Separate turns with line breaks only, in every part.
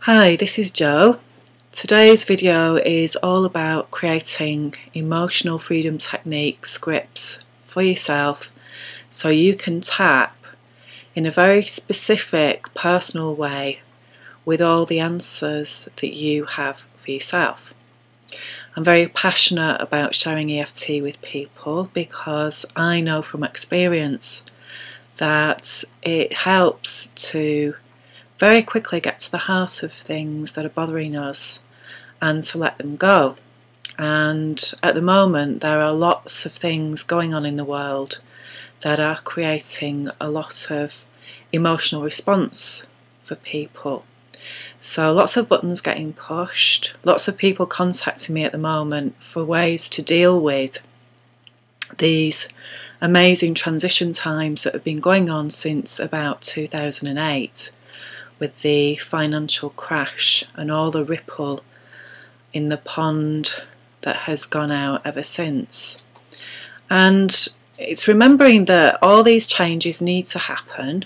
Hi, this is Jo. Today's video is all about creating emotional freedom technique scripts for yourself so you can tap in a very specific, personal way with all the answers that you have for yourself. I'm very passionate about sharing EFT with people because I know from experience that it helps to very quickly get to the heart of things that are bothering us and to let them go. And at the moment there are lots of things going on in the world that are creating a lot of emotional response for people. So lots of buttons getting pushed, lots of people contacting me at the moment for ways to deal with these amazing transition times that have been going on since about 2008. With the financial crash and all the ripple in the pond that has gone out ever since. And it's remembering that all these changes need to happen,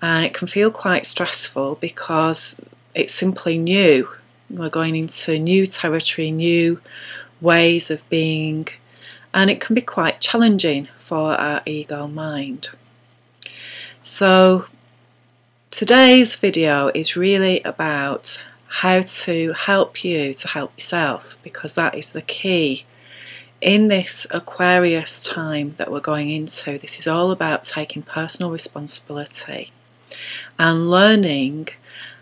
and it can feel quite stressful because it's simply new. We're going into new territory, new ways of being, and it can be quite challenging for our ego mind. So today's video is really about how to help you to help yourself, because that is the key in this Aquarius time that we're going into. This is all about taking personal responsibility and learning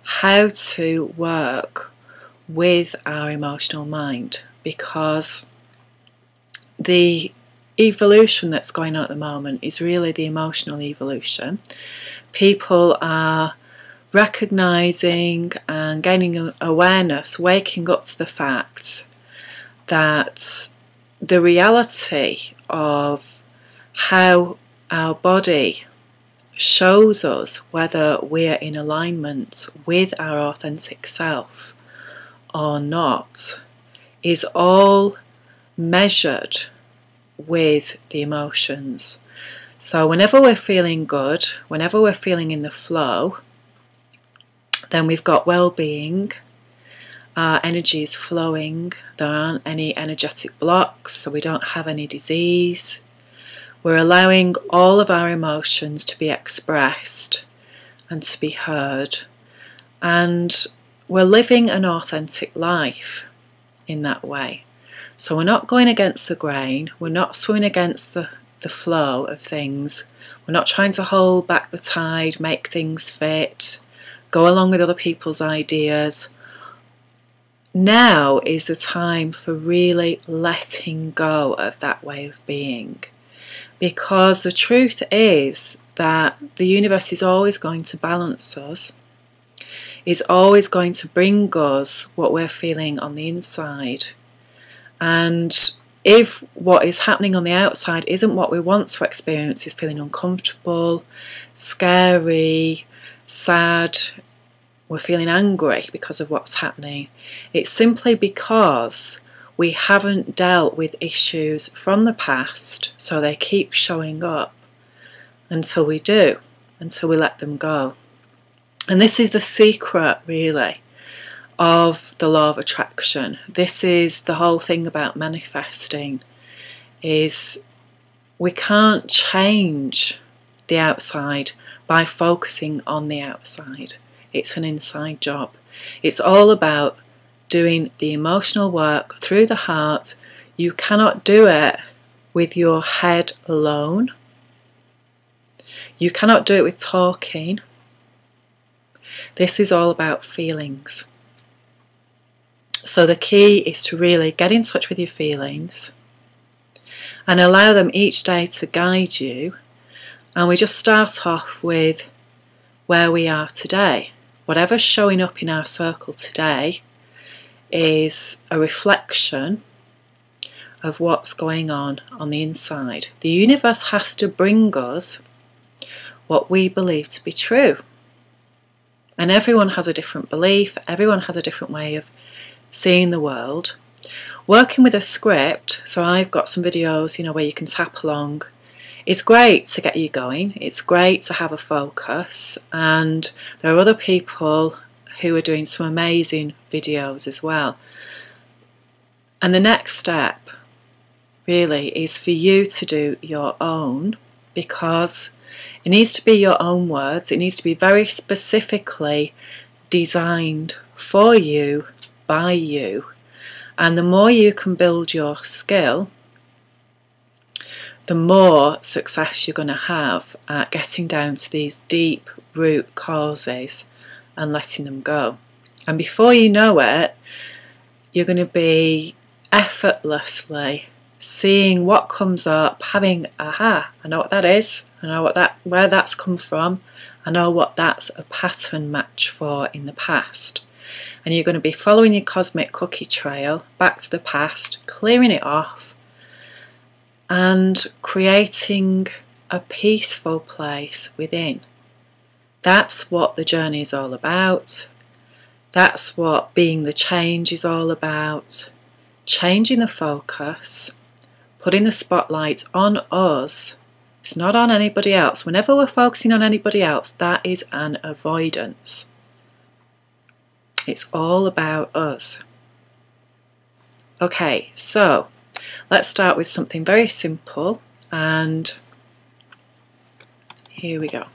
how to work with our emotional mind, because the evolution that's going on at the moment is really the emotional evolution. People are recognizing and gaining awareness, waking up to the fact that the reality of how our body shows us whether we're in alignment with our authentic self or not is all measured with the emotions. So whenever we're feeling good, whenever we're feeling in the flow, then we've got well-being, our energy is flowing, there aren't any energetic blocks, so we don't have any disease. We're allowing all of our emotions to be expressed and to be heard, and we're living an authentic life in that way. So we're not going against the grain, we're not swimming against the flow of things, we're not trying to hold back the tide, make things fit, go along with other people's ideas. Now is the time for really letting go of that way of being, because the truth is that the universe is always going to balance us, is always going to bring us what we're feeling on the inside. And if what is happening on the outside isn't what we want to experience, is feeling uncomfortable, scary, sad, we're feeling angry because of what's happening, it's simply because we haven't dealt with issues from the past, so they keep showing up until we do, until we let them go. And this is the secret, really, of the law of attraction. This is the whole thing about manifesting, is we can't change the outside by focusing on the outside. It's an inside job. It's all about doing the emotional work through the heart. You cannot do it with your head alone. You cannot do it with talking. This is all about feelings. So the key is to really get in touch with your feelings and allow them each day to guide you. And we just start off with where we are today. Whatever's showing up in our circle today is a reflection of what's going on the inside. The universe has to bring us what we believe to be true. And everyone has a different belief, everyone has a different way of seeing the world. Working with a script, so I've got some videos, where you can tap along. It's great to get you going, it's great to have a focus, and there are other people who are doing some amazing videos as well. And the next step really is for you to do your own, because it needs to be your own words. It needs to be very specifically designed for you, by you. And the more you can build your skill, the more success you're going to have at getting down to these deep root causes and letting them go. And before you know it, you're going to be effortlessly seeing what comes up, having, aha, I know what that is, I know where that's come from, I know what that's a pattern match for in the past. And you're going to be following your cosmic cookie trail back to the past, clearing it off, and creating a peaceful place within. That's what the journey is all about. That's what being the change is all about. Changing the focus, putting the spotlight on us. It's not on anybody else. Whenever we're focusing on anybody else, that is an avoidance. It's all about us. Okay, so let's start with something very simple, and here we go.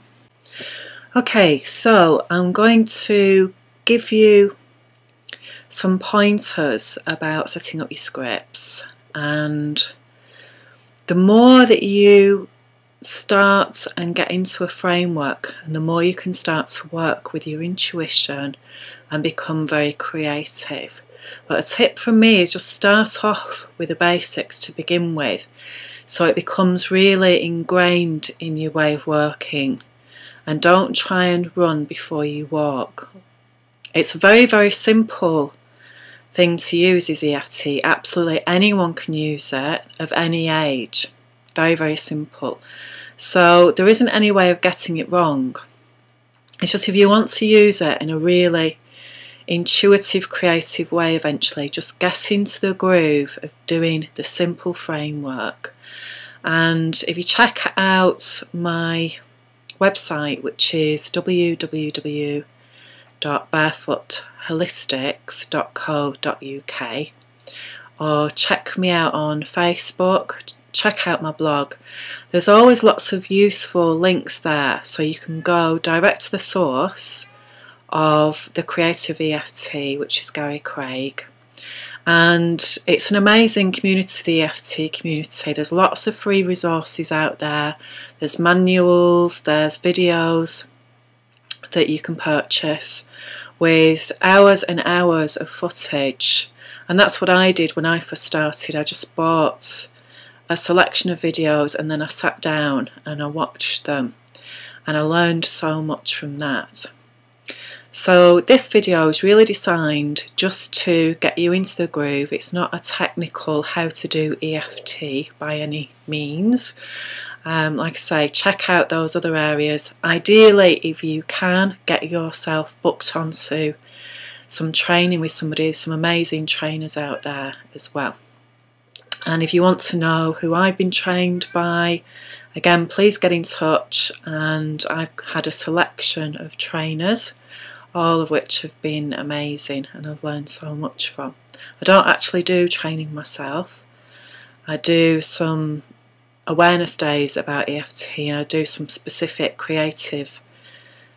Okay, so I'm going to give you some pointers about setting up your scripts, and the more that you start and get into a framework, and the more you can start to work with your intuition and become very creative. But a tip from me is just start off with the basics to begin with, so it becomes really ingrained in your way of working, and don't try and run before you walk. It's a very, very simple thing to use, is EFT. Absolutely anyone can use it of any age. Very, very simple. So there isn't any way of getting it wrong. It's just if you want to use it in a really intuitive, creative way eventually, just get into the groove of doing the simple framework. And if you check out my website, which is www.barefootholistics.co.uk, or check me out on Facebook, check out my blog. There's always lots of useful links there, so you can go direct to the source of the creative EFT, which is Gary Craig. And it's an amazing community, the EFT community. There's lots of free resources out there. There's manuals, there's videos that you can purchase with hours and hours of footage. And that's what I did when I first started. I just bought a selection of videos and then I sat down and I watched them, and I learned so much from that. So this video is really designed just to get you into the groove. It's not a technical how to do EFT by any means. Like I say, check out those other areas. Ideally, if you can, get yourself booked onto some training with somebody. There's some amazing trainers out there as well. And if you want to know who I've been trained by, again, please get in touch. And I've had a selection of trainers, all of which have been amazing and I've learned so much from. I don't actually do training myself. I do some awareness days about EFT, and I do some specific creative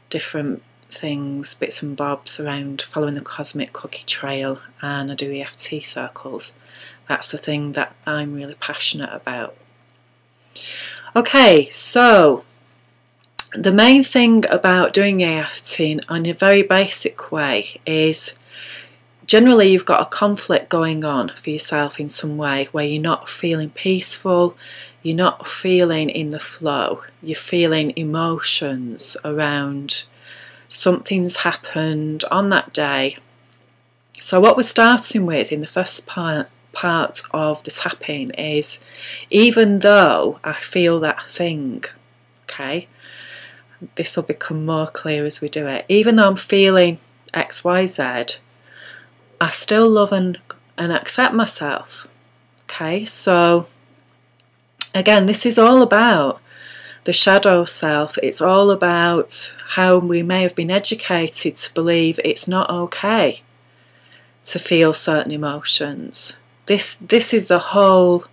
different things, bits and bobs around following the cosmic cookie trail, and I do EFT circles. That's the thing that I'm really passionate about. Okay, so the main thing about doing EFT in a very basic way is generally you've got a conflict going on for yourself in some way where you're not feeling peaceful, you're not feeling in the flow, you're feeling emotions around something's happened on that day. So what we're starting with in the first part of the tapping is, even though I feel that thing, okay, this will become more clear as we do it, even though I'm feeling XYZ, I still love and accept myself. Okay, so again, this is all about the shadow self, it's all about how we may have been educated to believe it's not okay to feel certain emotions. This is the whole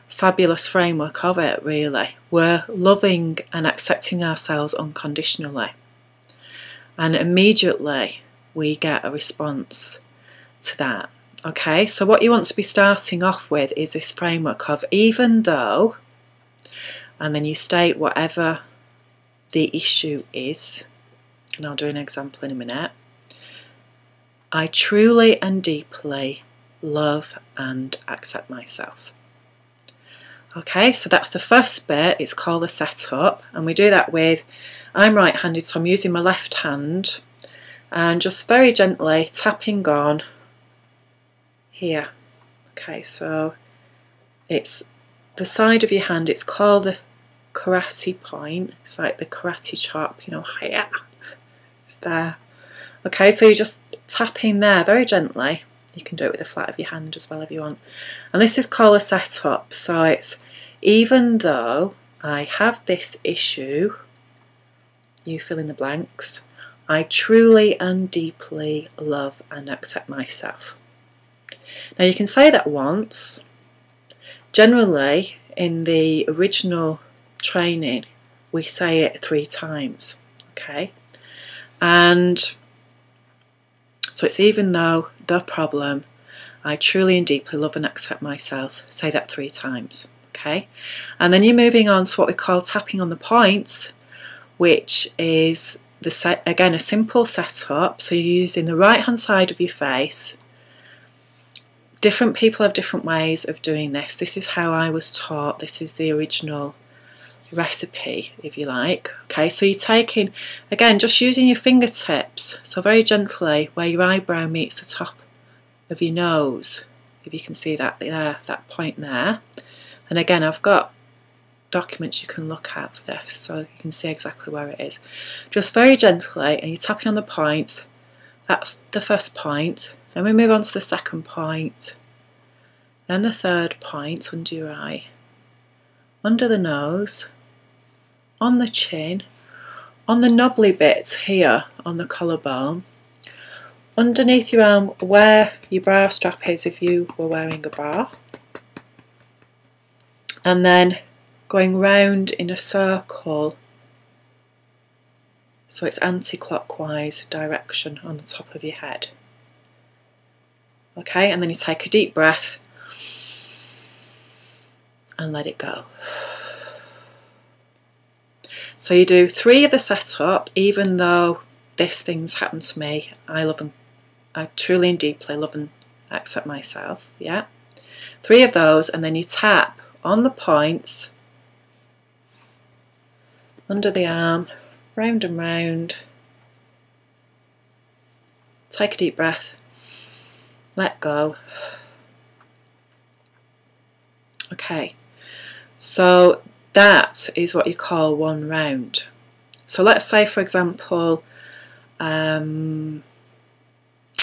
fabulous framework of it, really. We're loving and accepting ourselves unconditionally, and immediately we get a response to that. Okay, so what you want to be starting off with is this framework of even though, and then you state whatever the issue is, and I'll do an example in a minute. I truly and deeply love and accept myself. Okay, so that's the first bit. It's called the setup, and we do that with, I'm right-handed, so I'm using my left hand and just very gently tapping on here. Okay, so it's the side of your hand, it's called the karate point. It's like the karate chop, you know, hiya. It's there. Okay, so you just tap in there very gently. You can do it with the flat of your hand as well if you want. And this is called a setup. So it's even though I have this issue, you fill in the blanks, I truly and deeply love and accept myself. Now you can say that once. Generally, in the original training, we say it 3 times. Okay, and so it's even though the problem, I truly and deeply love and accept myself. Say that 3 times. Okay, and then you're moving on to what we call tapping on the points, which is again a simple setup. So you're using the right hand side of your face. Different people have different ways of doing this. This is how I was taught. This is the original recipe, if you like. Okay, so you're taking, again, just using your fingertips, so very gently where your eyebrow meets the top of your nose, if you can see that there, that point there. And again, I've got documents you can look at for this, so you can see exactly where it is. Just very gently, and you're tapping on the points. That's the first point. Then we move on to the second point, then the third point under your eye, under the nose, on the chin, on the knobbly bits here on the collarbone, underneath your arm where your bra strap is if you were wearing a bra, and then going round in a circle, so it's anti-clockwise direction on the top of your head. Okay, and then you take a deep breath and let it go. So you do 3 of the setup, even though this thing's happened to me, I truly and deeply love and accept myself. Yeah, 3 of those, and then you tap on the points, under the arm, round and round. Take a deep breath. Let go. Okay, so that is what you call 1 round. So let's say, for example,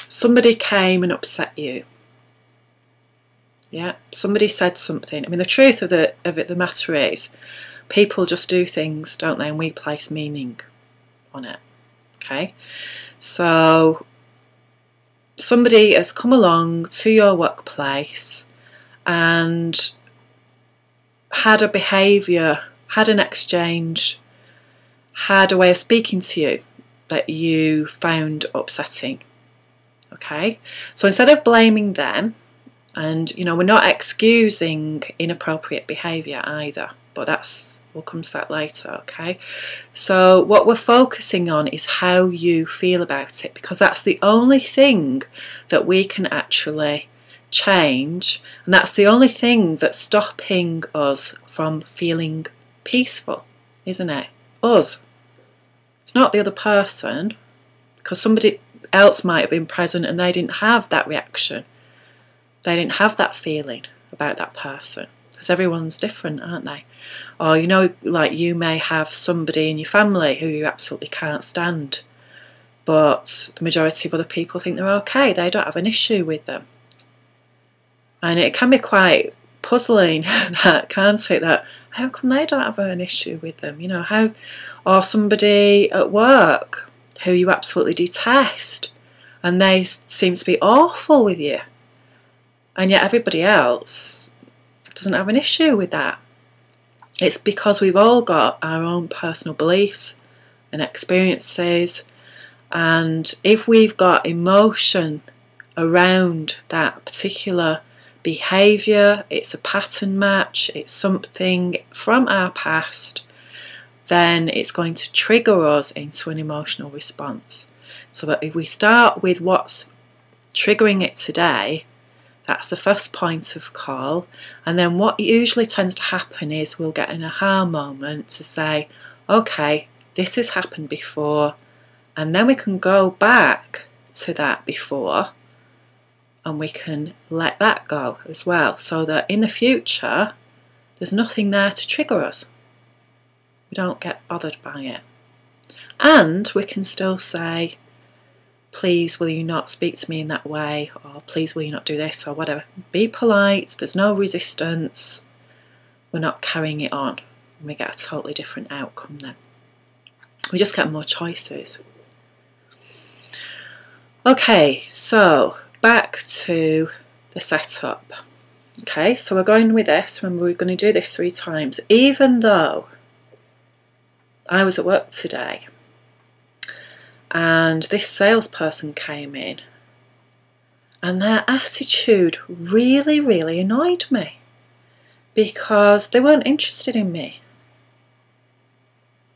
somebody came and upset you. Yeah, somebody said something. I mean, the truth of the matter is, people just do things, don't they? And we place meaning on it. Okay, so somebody has come along to your workplace and had a behaviour, had an exchange, had a way of speaking to you that you found upsetting. Okay, so instead of blaming them, and you know, we're not excusing inappropriate behaviour either, but we'll come to that later. Okay, so what we're focusing on is how you feel about it, because that's the only thing that we can actually change, and that's the only thing that's stopping us from feeling peaceful, isn't it? Us. It's not the other person, because somebody else might have been present and they didn't have that reaction. They didn't have that feeling about that person, because everyone's different, aren't they? Or, you know, like you may have somebody in your family who you absolutely can't stand, but the majority of other people think they're okay. They don't have an issue with them. And it can be quite puzzling, can't it, that how come they don't have an issue with them? You know, how, or somebody at work who you absolutely detest and they seem to be awful with you, and yet everybody else doesn't have an issue with that. It's because we've all got our own personal beliefs and experiences, and if we've got emotion around that particular behaviour, it's a pattern match, it's something from our past, then it's going to trigger us into an emotional response. So that if we start with what's triggering it today, that's the first point of call. And then what usually tends to happen is we'll get an aha moment to say, okay, this has happened before, and then we can go back to that before and we can let that go as well, so that in the future there's nothing there to trigger us. We don't get bothered by it. And we can still say, please will you not speak to me in that way, or please will you not do this, or whatever. Be polite, there's no resistance, we're not carrying it on, and we get a totally different outcome then. We just get more choices. Okay, so back to the setup. Okay, so we're going with this. Remember, we're going to do this 3 times. Even though I was at work today and this salesperson came in and their attitude really, really annoyed me because they weren't interested in me.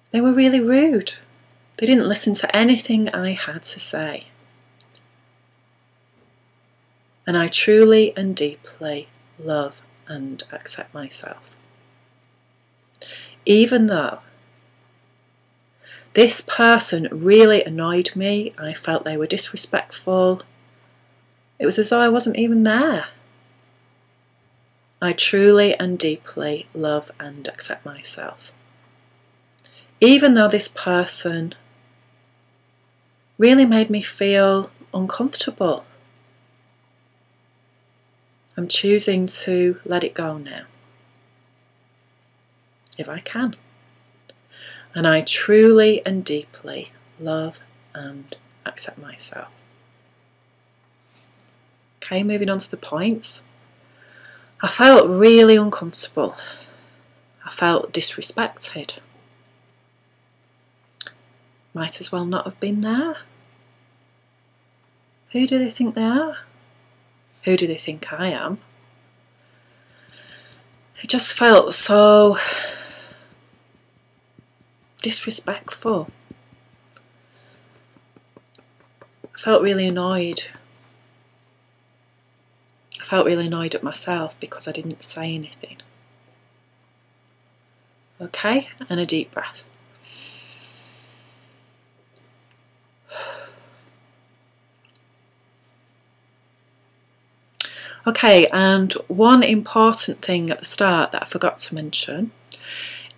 They were really rude. They didn't listen to anything I had to say. And I truly and deeply love and accept myself. Even though this person really annoyed me, I felt they were disrespectful, it was as though I wasn't even there. I truly and deeply love and accept myself. Even though this person really made me feel uncomfortable, I'm choosing to let it go now, if I can. And I truly and deeply love and accept myself. Okay, moving on to the points. I felt really uncomfortable. I felt disrespected. Might as well not have been there. Who do they think they are? Who do they think I am? It just felt so disrespectful. I felt really annoyed. I felt really annoyed at myself because I didn't say anything. Okay, and a deep breath. Okay, and one important thing at the start that I forgot to mention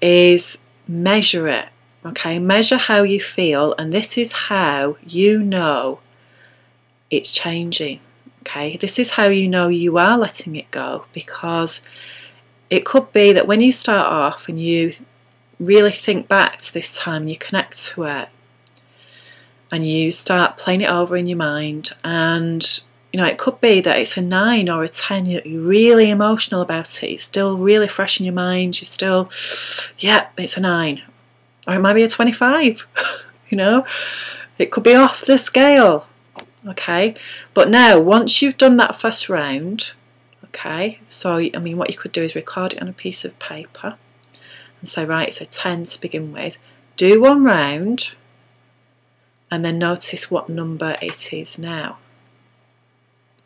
is measure it. Okay, measure how you feel, and this is how you know it's changing. Okay, this is how you know you are letting it go, because it could be that when you start off and you really think back to this time, you connect to it and you start playing it over in your mind, and you know, it could be that it's a 9 or a 10, you're really emotional about it, it's still really fresh in your mind, you're still, yeah, it's a 9. Or it might be a 25, you know, it could be off the scale, okay? But now, once you've done that first round, okay, so, I mean, what you could do is record it on a piece of paper and say, right, it's a 10 to begin with. Do one round and then notice what number it is now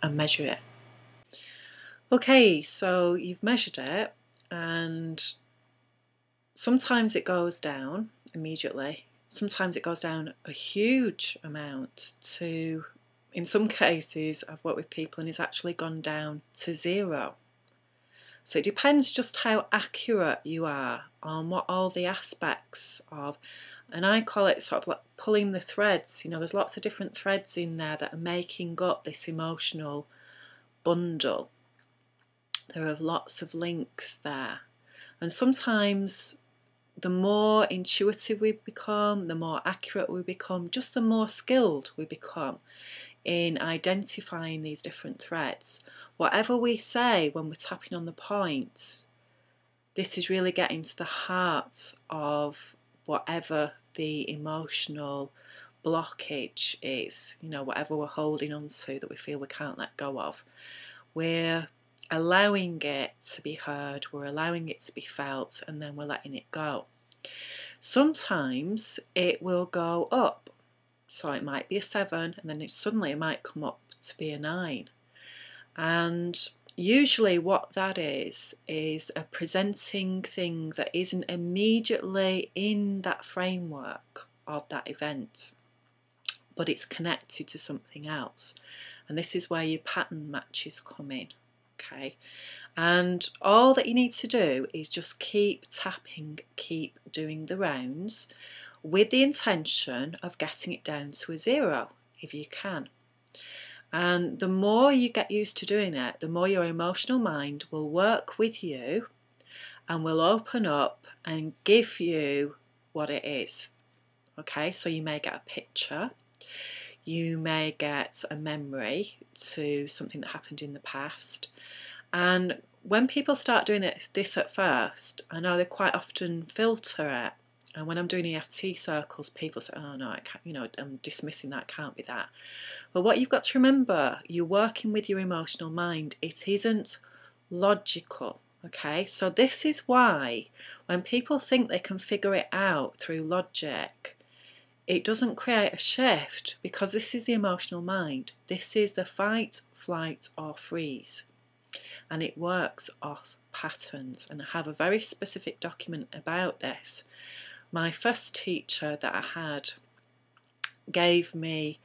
and measure it. Okay, so you've measured it, and sometimes it goes down immediately. Sometimes it goes down a huge amount to, in some cases, I've worked with people and it's actually gone down to 0. So it depends just how accurate you are on what all the aspects of, and I call it sort of like pulling the threads. You know, there's lots of different threads in there that are making up this emotional bundle. There are lots of links there. And sometimes the more intuitive we become, the more accurate we become, just the more skilled we become in identifying these different threads. Whatever we say when we're tapping on the points, this is really getting to the heart of whatever the emotional blockage is, whatever we're holding on to that we feel we can't let go of. We're allowing it to be heard, we're allowing it to be felt, and then we're letting it go. Sometimes it will go up. So it might be a 7, and then suddenly it might come up to be a 9. And usually what that is a presenting thing that isn't immediately in that framework of that event, but it's connected to something else. And this is where your pattern matches come in. Okay, and all that you need to do is just keep tapping, keep doing the rounds with the intention of getting it down to a 0 if you can. And the more you get used to doing it, the more your emotional mind will work with you and will open up and give you what it is. Okay, so you may get a picture, you may get a memory to something that happened in the past. And when people start doing this at first, I know they quite often filter it. And when I'm doing EFT circles, people say, oh no, I can't, I'm dismissing that, can't be that. But what you've got to remember, you're working with your emotional mind. It isn't logical, okay? So this is why when people think they can figure it out through logic, it doesn't create a shift, because this is the emotional mind. This is the fight, flight, or freeze. And it works off patterns. And I have a very specific document about this. My first teacher that I had gave me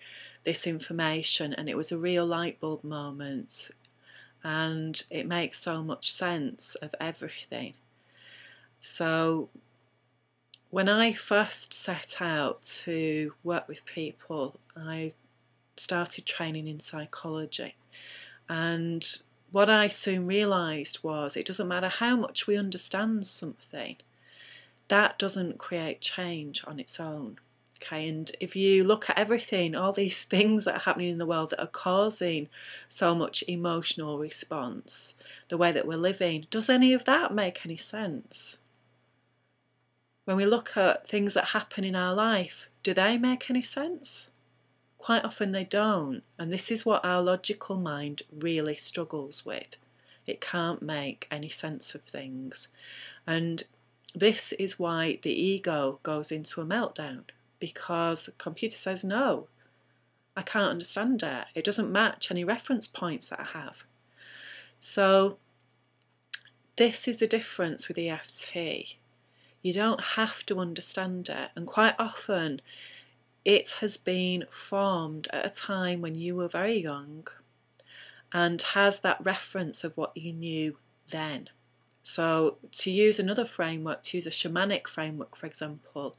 this information, and it was a real light bulb moment, and it makes so much sense of everything. So when I first set out to work with people, I started training in psychology, and what I soon realised was it doesn't matter how much we understand something, that doesn't create change on its own. Okay, and if you look at everything, all these things that are happening in the world that are causing so much emotional response, the way that we're living, does any of that make any sense? When we look at things that happen in our life, do they make any sense? Quite often they don't, and this is what our logical mind really struggles with. It can't make any sense of things, and this is why the ego goes into a meltdown, because the computer says, no, I can't understand it. It doesn't match any reference points that I have. So this is the difference with EFT. You don't have to understand it, and quite often it has been formed at a time when you were very young and has that reference of what you knew then. So to use another framework, to use a shamanic framework, for example,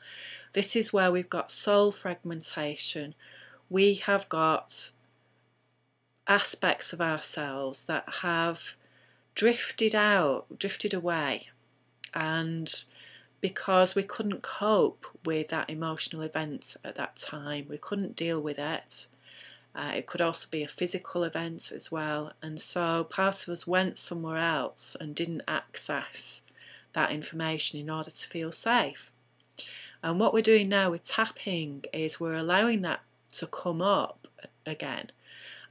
this is where we've got soul fragmentation. We have got aspects of ourselves that have drifted out, drifted away, and because we couldn't cope with that emotional event at that time, we couldn't deal with it. It could also be a physical event as well, and so part of us went somewhere else and didn't access that information in order to feel safe. And what we're doing now with tapping is we're allowing that to come up again,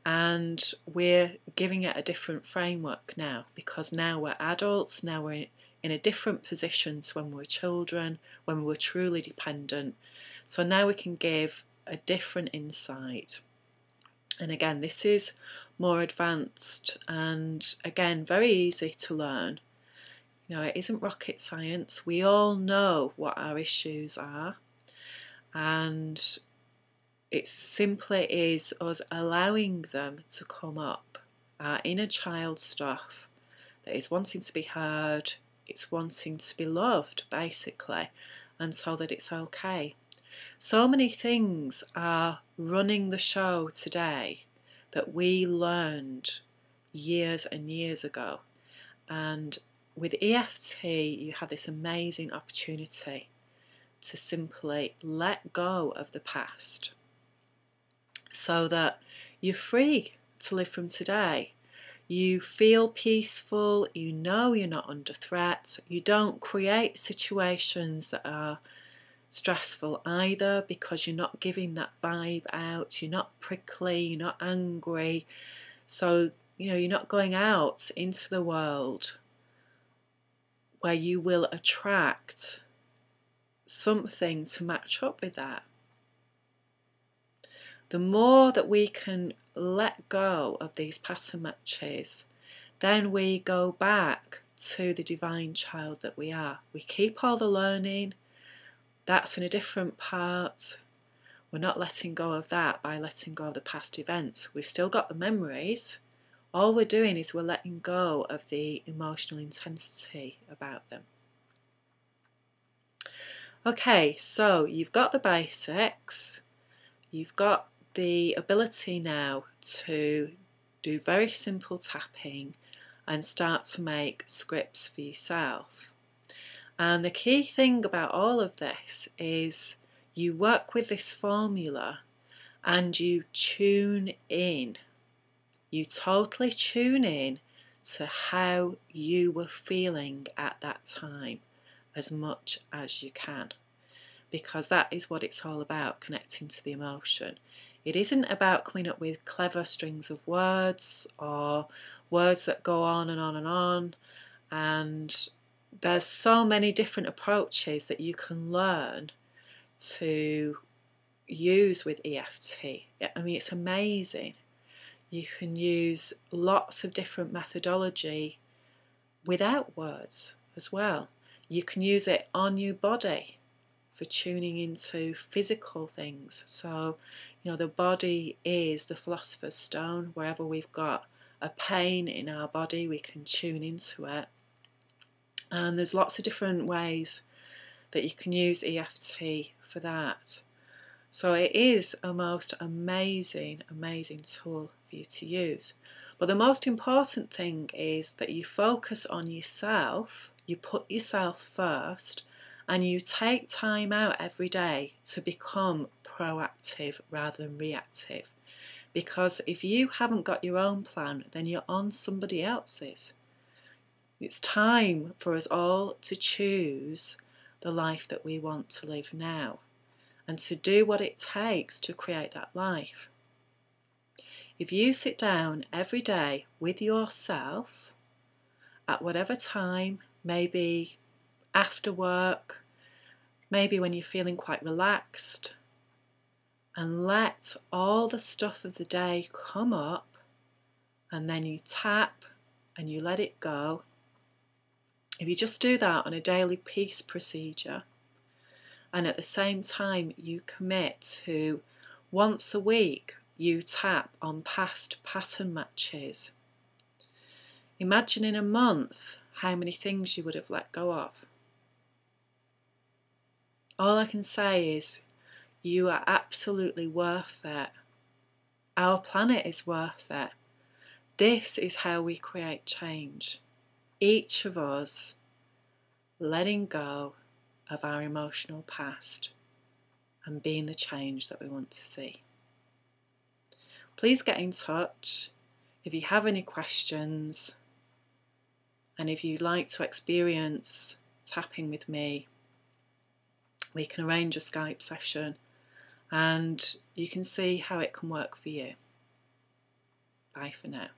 and we're giving it a different framework now, because now we're adults, now we're in a different position to when we were children, when we were truly dependent. So now we can give a different insight. And again, this is more advanced and again very easy to learn. It isn't rocket science. We all know what our issues are, and it simply is us allowing them to come up. Our inner child stuff that is wanting to be heard, it's wanting to be loved, basically, and so that it's okay. So many things are running the show today that we learned years and years ago, and with EFT, you have this amazing opportunity to simply let go of the past so that you're free to live from today. You feel peaceful, you know you're not under threat, you don't create situations that are stressful either because you're not giving that vibe out, you're not prickly, you're not angry. So, you're not going out into the world where you will attract something to match up with that. The more that we can let go of these pattern matches, then we go back to the divine child that we are. We keep all the learning, that's in a different part. We're not letting go of that by letting go of the past events. We've still got the memories. All we're doing is we're letting go of the emotional intensity about them. Okay, so you've got the basics. You've got the ability now to do very simple tapping and start to make scripts for yourself. And the key thing about all of this is you work with this formula and you tune in. You totally tune in to how you were feeling at that time as much as you can, because that is what it's all about, connecting to the emotion. It isn't about coming up with clever strings of words or words that go on and on and on. And there's so many different approaches that you can learn to use with EFT. I mean, it's amazing. You can use lots of different methodology without words as well. You can use it on your body for tuning into physical things. So, the body is the philosopher's stone. Wherever we've got a pain in our body, we can tune into it. And there's lots of different ways that you can use EFT for that. So it is a most amazing, amazing tool for you to use. But the most important thing is that you focus on yourself, you put yourself first, and you take time out every day to become proactive rather than reactive. Because if you haven't got your own plan, then you're on somebody else's. It's time for us all to choose the life that we want to live now and to do what it takes to create that life. If you sit down every day with yourself at whatever time, maybe after work, maybe when you're feeling quite relaxed, and let all the stuff of the day come up, and then you tap and you let it go. If you just do that on a daily peace procedure, and at the same time you commit to once a week you tap on past pattern matches, imagine in a month how many things you would have let go of. All I can say is you are absolutely worth it. Our planet is worth it. This is how we create change. Each of us letting go of our emotional past and being the change that we want to see. Please get in touch if you have any questions, and if you'd like to experience tapping with me, we can arrange a Skype session and you can see how it can work for you. Bye for now.